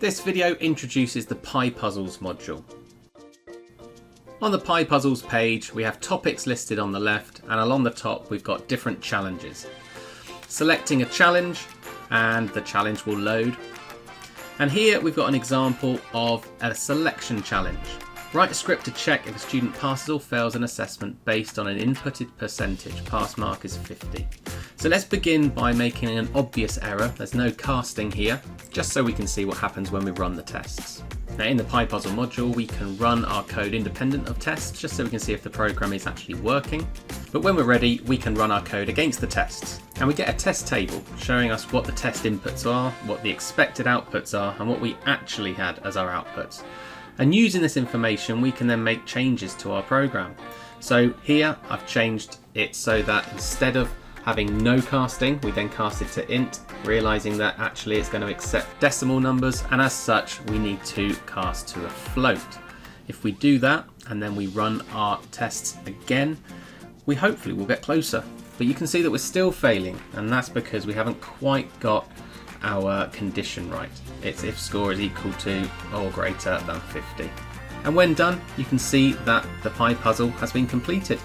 This video introduces the PyPuzzles module. On the PyPuzzles page, we have topics listed on the left, and along the top we've got different challenges. Selecting a challenge, and the challenge will load. And here we've got an example of a selection challenge. Write a script to check if a student passes or fails an assessment based on an inputted percentage. Pass mark is 50. So let's begin by making an obvious error. There's no casting here, just so we can see what happens when we run the tests. Now in the PyPuzzle module, we can run our code independent of tests, just so we can see if the program is actually working. But when we're ready, we can run our code against the tests. And we get a test table showing us what the test inputs are, what the expected outputs are, and what we actually had as our outputs. And using this information, we can then make changes to our program. So here I've changed it so that instead of having no casting, we then cast it to int, realizing that actually it's going to accept decimal numbers, and as such we need to cast to a float. If we do that and then we run our tests again, we hopefully will get closer. But you can see that we're still failing, and that's because we haven't quite got our condition right. It's if score is equal to or greater than 50. And when done, you can see that the PyPuzzle has been completed.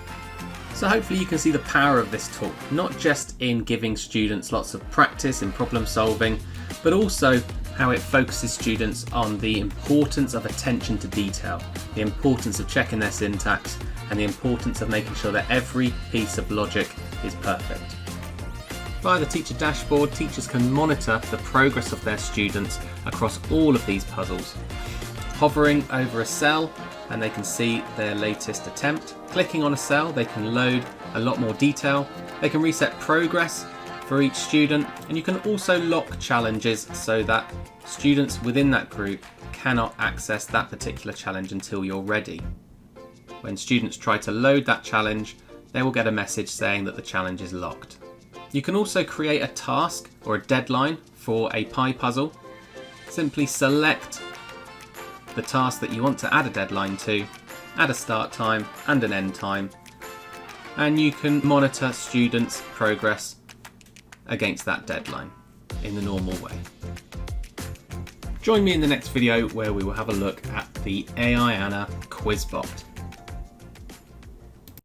So hopefully you can see the power of this tool, not just in giving students lots of practice in problem solving, but also how it focuses students on the importance of attention to detail, the importance of checking their syntax, and the importance of making sure that every piece of logic is perfect. Via the teacher dashboard, teachers can monitor the progress of their students across all of these puzzles. Hovering over a cell and they can see their latest attempt. Clicking on a cell, they can load a lot more detail. They can reset progress for each student, and you can also lock challenges so that students within that group cannot access that particular challenge until you're ready. When students try to load that challenge, they will get a message saying that the challenge is locked. You can also create a task or a deadline for a PyPuzzle. Simply select the task that you want to add a deadline to, add a start time and an end time, and you can monitor students' progress against that deadline in the normal way. Join me in the next video where we will have a look at the AI Anna quiz bot.